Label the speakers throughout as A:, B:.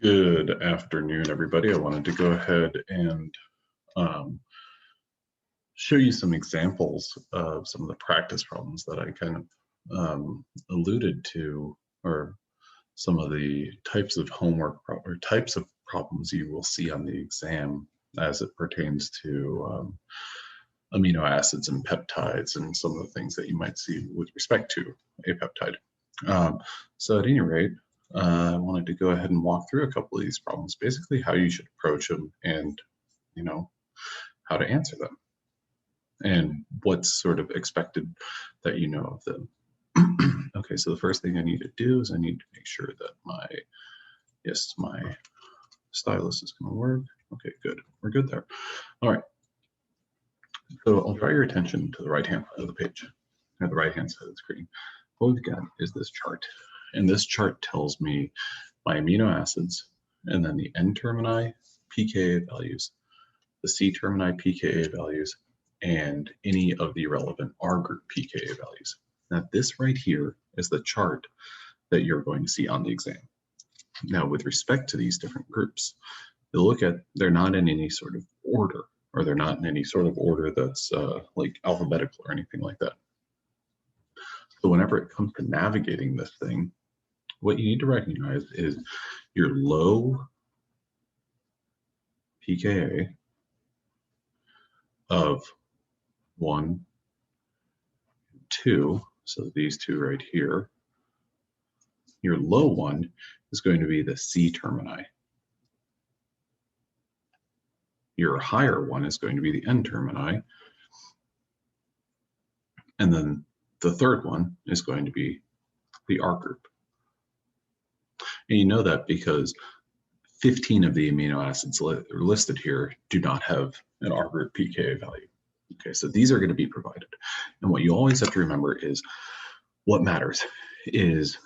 A: Good afternoon, everybody. I wanted to go ahead and um, show you some examples of some of the practice problems that I kind of alluded to, or some of the types of homework or types of problems you will see on the exam as it pertains to amino acids and peptides and some of the things that you might see with respect to a peptide. So at any rate, I wanted to go ahead and walk through a couple of these problems, basically how you should approach them and, how to answer them and what's sort of expected that you know of them. Okay, so the first thing I need to do is I need to make sure that my stylus is going to work. Okay, good. We're good there. All right. So I'll draw your attention to the right-hand side of the page, or the right-hand side of the screen. What we've got is this chart, and this chart tells me my amino acids, and then the N-termini pKa values, the C-termini pKa values, and any of the relevant R group pKa values. Now this right here is the chart that you're going to see on the exam. Now with respect to these different groups, you'll look at, they're not in any sort of order, or they're not in any sort of order that's like alphabetical or anything like that. So whenever it comes to navigating this thing, what you need to recognize is your low pKa of 1, 2, so these two right here, your low one is going to be the C-termini. Your higher one is going to be the N-termini. And then the third one is going to be the R group. And you know that because 15 of the amino acids listed here do not have an R group pKa value. Okay, so these are going to be provided. And what you always have to remember is what matters is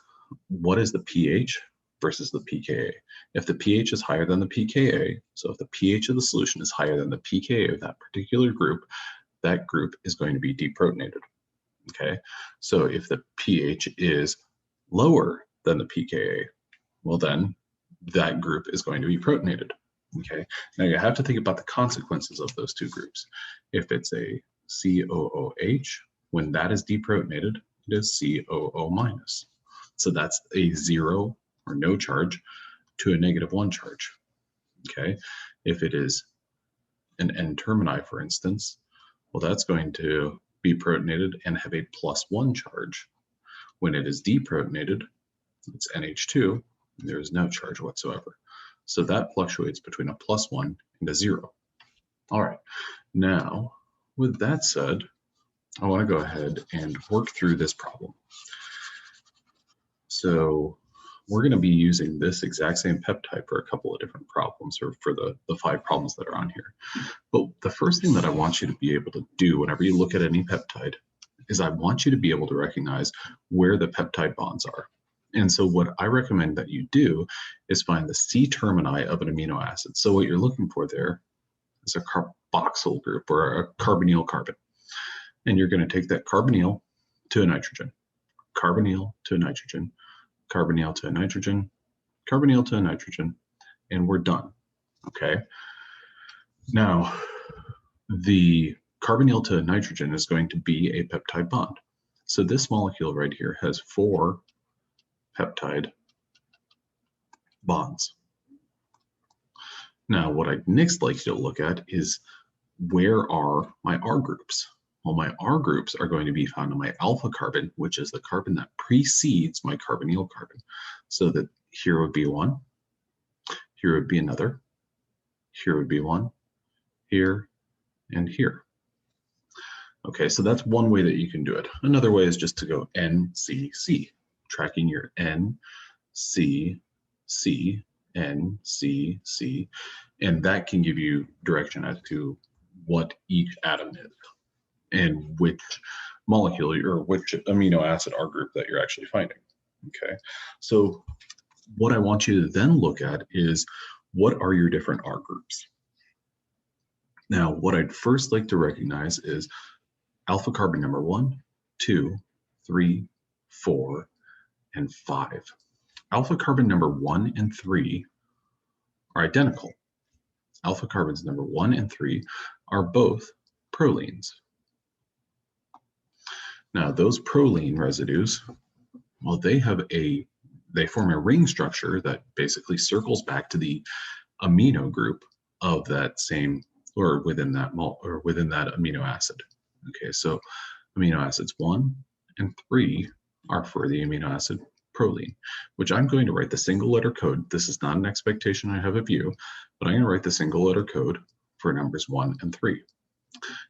A: what is the pH versus the pKa. If the pH is higher than the pKa, so if the pH of the solution is higher than the pKa of that particular group, that group is going to be deprotonated. Okay, so if the pH is lower than the pKa, well then that group is going to be protonated. Okay, now you have to think about the consequences of those two groups. If it's a COOH, when that is deprotonated, it is COO minus. So that's a 0 or no charge to a -1 charge. Okay, if it is an N-termini, for instance, well, that's going to be protonated and have a +1 charge. When it is deprotonated, it's NH2, and there is no charge whatsoever. So that fluctuates between a +1 and a 0. All right, now with that said, I want to go ahead and work through this problem. So we're going to be using this exact same peptide for a couple of different problems, or for the 5 problems that are on here. But the first thing that I want you to be able to do whenever you look at any peptide is I want you to be able to recognize where the peptide bonds are. And so what I recommend that you do is find the C-termini of an amino acid. So what you're looking for there is a carboxyl group, or a carbonyl carbon. And you're going to take that carbonyl to a nitrogen, carbonyl to a nitrogen, carbonyl to a nitrogen, carbonyl to a nitrogen, and we're done. Okay. Now, the carbonyl to a nitrogen is going to be a peptide bond. So this molecule right here has 4 peptide bonds. Now, what I'd next like you to look at is, where are my R groups? Well, my R groups are going to be found on my alpha carbon, which is the carbon that precedes my carbonyl carbon. So that here would be 1, here would be another, here would be 1, here, and here. Okay, so that's one way that you can do it. Another way is just to go N, C, C, tracking your N, C, C, N, C, C, and that can give you direction as to what each atom is and which molecule or which amino acid R group that you're actually finding. Okay, so what I want you to then look at is, what are your different R groups? Now, what I'd first like to recognize is alpha carbon number 1, 2, 3, 4, and 5. Alpha carbon number 1 and 3 are identical. Alpha carbons number 1 and 3 are both prolines. Now those proline residues, well, they form a ring structure that basically circles back to the amino group of that same, or within that amino acid. Okay, so amino acids 1 and 3 are for the amino acid proline, which I'm going to write the single letter code. This is not an expectation I have of you, but I'm going to write the single letter code for numbers 1 and 3.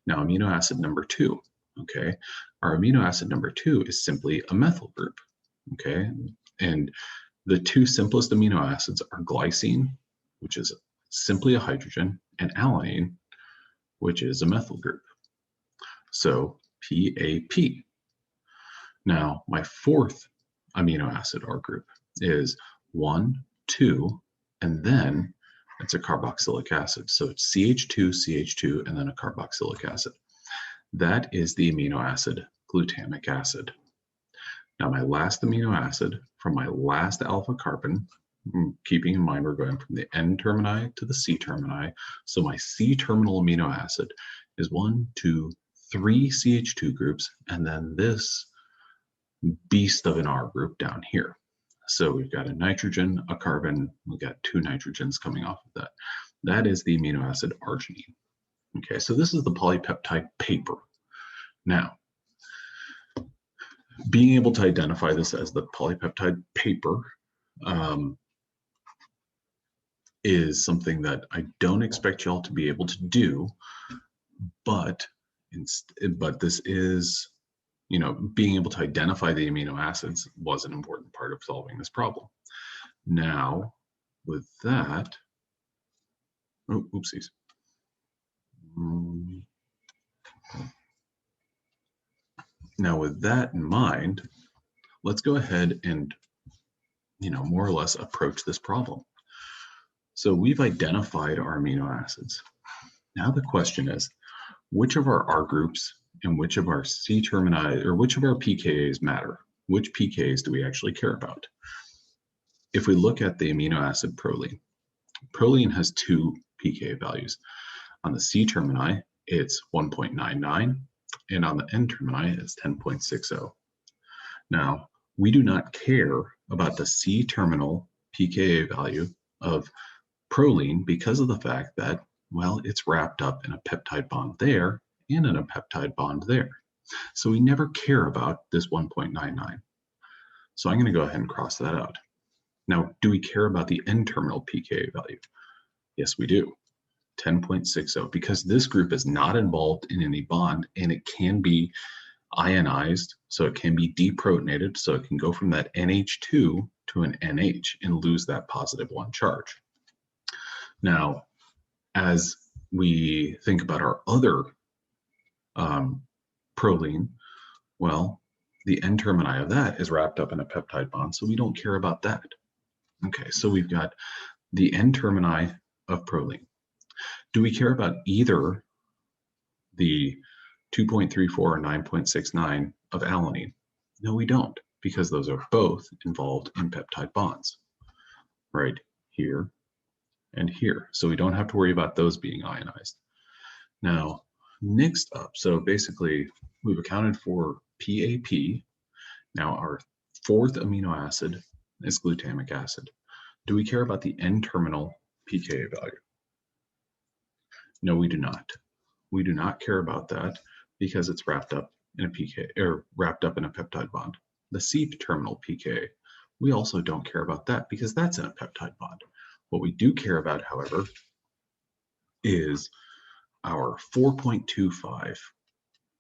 A: Now amino acid number 2, okay, our amino acid number 2 is simply a methyl group, okay, and the two simplest amino acids are glycine, which is simply a hydrogen, and alanine, which is a methyl group. So PAP. Now my fourth amino acid R group is 1, 2, and then it's a carboxylic acid. So it's CH2, CH2, and then a carboxylic acid. That is the amino acid glutamic acid. Now my last amino acid from my last alpha carbon, keeping in mind we're going from the N termini to the C termini, so my C terminal amino acid is 1, 2, 3 CH2 groups, and then this beast of an R group down here. So we've got a nitrogen, a carbon, we've got 2 nitrogens coming off of that. That is the amino acid arginine. Okay, so this is the polypeptide paper. Now, being able to identify this as the polypeptide paper is something that I don't expect y'all to be able to do, but this is, you know, being able to identify the amino acids was an important part of solving this problem. Now, with that, oh, oopsies. Now, with that in mind, let's go ahead and, you know, more or less approach this problem. So we've identified our amino acids. Now the question is, which of our R groups and which of our C termini, or which of our pKa's matter? Which pKa's do we actually care about? If we look at the amino acid proline, proline has 2 pKa values. On the C termini, it's 1.99, and on the N termini, it's 10.60. Now, we do not care about the C terminal pKa value of proline because of the fact that, well, it's wrapped up in a peptide bond there and in a peptide bond there. So we never care about this 1.99. So I'm going to go ahead and cross that out. Now, do we care about the N-terminal pKa value? Yes, we do. 10.60, because this group is not involved in any bond and it can be ionized, so it can be deprotonated, so it can go from that NH2 to an NH and lose that positive 1 charge. Now, as we think about our other proline, well, the N termini of that is wrapped up in a peptide bond, so we don't care about that. Okay, so we've got the N termini of proline. Do we care about either the 2.34 or 9.69 of alanine? No, we don't, because those are both involved in peptide bonds, right here and here. So we don't have to worry about those being ionized. Now, next up, so basically we've accounted for PAP. Now our fourth amino acid is glutamic acid. Do we care about the N-terminal pKa value? No, we do not. We do not care about that because it's wrapped up in a peptide bond. The C-terminal pKa, we also don't care about that because that's in a peptide bond. What we do care about, however, is our 4.25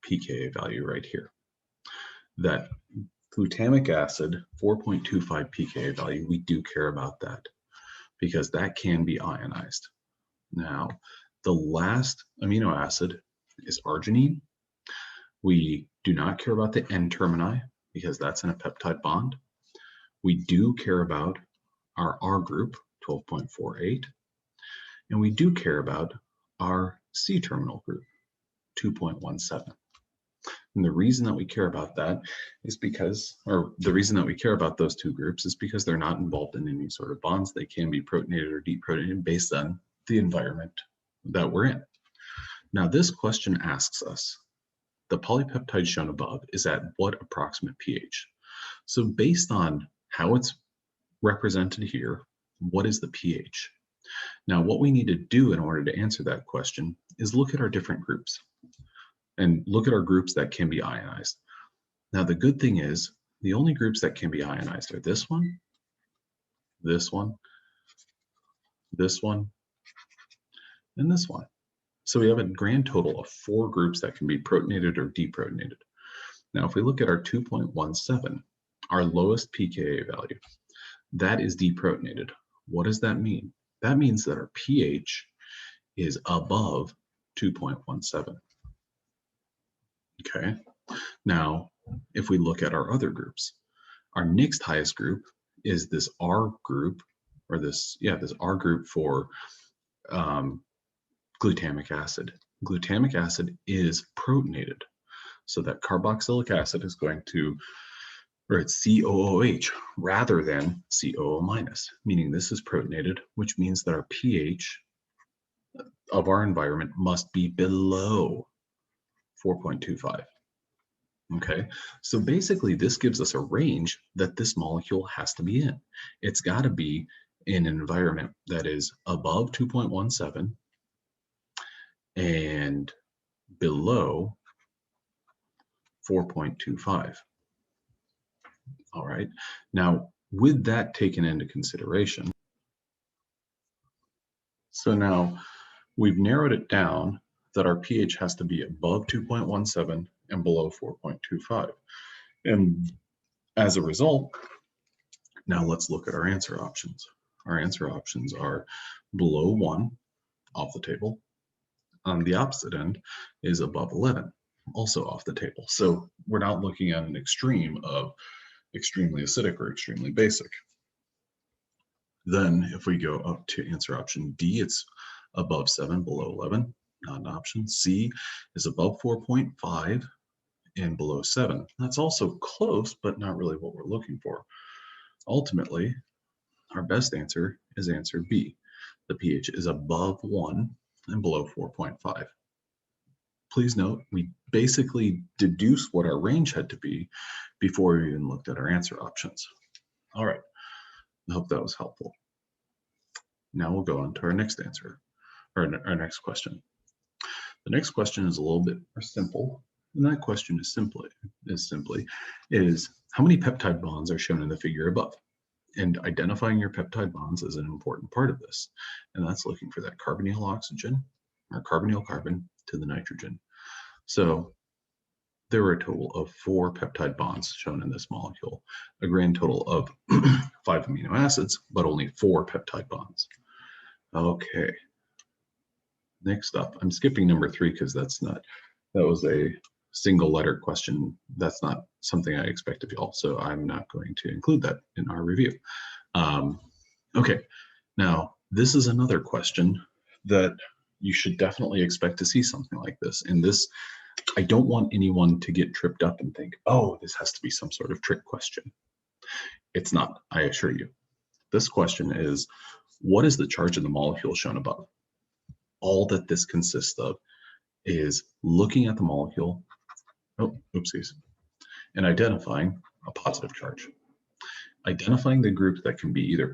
A: pKa value right here. That glutamic acid 4.25 pKa value, we do care about that because that can be ionized. Now, the last amino acid is arginine. We do not care about the N-termini because that's in a peptide bond. We do care about our R group, 12.48, and we do care about our C-terminal group, 2.17. And the reason that we care about that is because, or the reason that we care about those two groups is because they're not involved in any sort of bonds. They can be protonated or deprotonated based on the environment that we're in. Now, this question asks us, the polypeptide shown above is at what approximate pH? So based on how it's represented here, what is the pH? Now, what we need to do in order to answer that question is look at our different groups and look at our groups that can be ionized. Now, the good thing is the only groups that can be ionized are this one, this one, this one, and this one. So we have a grand total of 4 groups that can be protonated or deprotonated. Now, if we look at our 2.17, our lowest pKa value, that is deprotonated. What does that mean? That means that our pH is above 2.17. Okay. Now, if we look at our other groups, our next highest group is this R group, or this R group for glutamic acid. Glutamic acid is protonated. So that carboxylic acid is going to, or it's COOH rather than COO minus, meaning this is protonated, which means that our pH of our environment must be below 4.25. Okay, so basically this gives us a range that this molecule has to be in. It's got to be in an environment that is above 2.17 and below 4.25. All right, now with that taken into consideration, so now we've narrowed it down that our pH has to be above 2.17 and below 4.25. And as a result, now let's look at our answer options. Our answer options are below 1, off the table. On the opposite end is above 11, also off the table. So we're not looking at an extreme of extremely acidic or extremely basic. Then if we go up to answer option D, it's above 7, below 11, not an option. C is above 4.5 and below 7. That's also close, but not really what we're looking for. Ultimately, our best answer is answer B. The pH is above 1 and below 4.5. Please note, we basically deduced what our range had to be before we even looked at our answer options. All right, I hope that was helpful. Now we'll go on to our next answer, or our next question. The next question is a little bit more simple, and that question is simply how many peptide bonds are shown in the figure above? And identifying your peptide bonds is an important part of this, and that's looking for that carbonyl oxygen or carbonyl carbon to the nitrogen. So there were a total of 4 peptide bonds shown in this molecule, a grand total of 5 amino acids, but only 4 peptide bonds. Okay. Next up, I'm skipping number 3 because that was a single letter question. That's not something I expect of y'all, so I'm not going to include that in our review. Okay, now this is another question that you should definitely expect to see something like this. And this, I don't want anyone to get tripped up and think, oh, this has to be some sort of trick question. It's not, I assure you. This question is, what is the charge of the molecule shown above? All that this consists of is looking at the molecule, and identifying a positive charge. Identifying the groups that can be either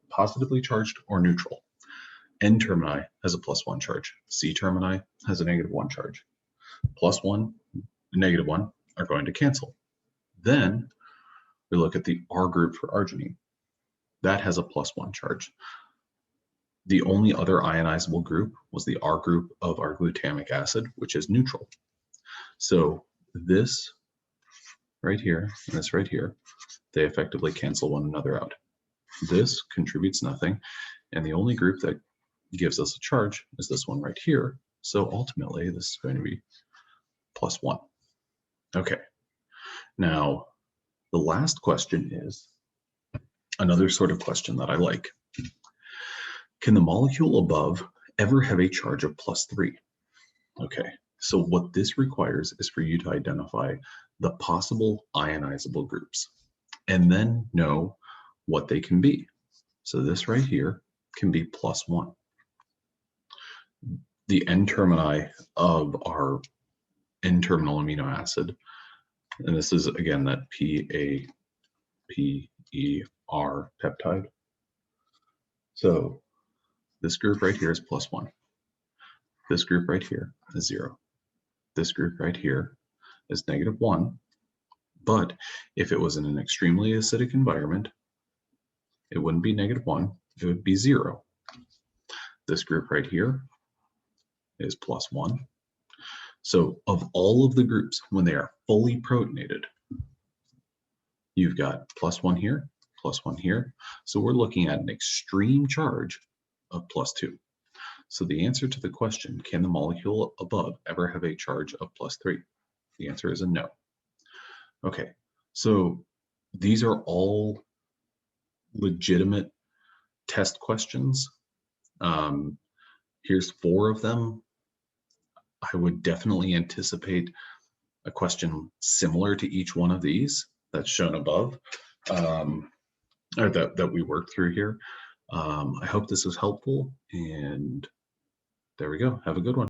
A: positively charged or neutral. N termini has a +1 charge. C termini has a -1 charge. +1, -1 are going to cancel. Then we look at the R group for arginine. That has a +1 charge. The only other ionizable group was the R group of our glutamic acid, which is neutral. So this right here and this right here, they effectively cancel one another out. This contributes nothing, and the only group that gives us a charge is this one right here. So ultimately, this is going to be +1. Okay. Now, the last question is another sort of question that I like. Can the molecule above ever have a charge of +3? Okay, So what this requires is for you to identify the possible ionizable groups and then know what they can be. So this right here can be +1. The N-termini of our N-terminal amino acid, and this is again that PAPER peptide. So this group right here is +1. This group right here is 0. This group right here is -1. But if it was in an extremely acidic environment, it wouldn't be -1, it would be 0. This group right here is +1. So of all of the groups, when they are fully protonated, you've got +1 here, +1 here. So we're looking at an extreme charge of +2. So the answer to the question, can the molecule above ever have a charge of +3? The answer is a no. Okay, so these are all legitimate test questions. Here's 4 of them. I would definitely anticipate a question similar to each one of these that's shown above, or that we worked through here. I hope this was helpful, and there we go. Have a good one.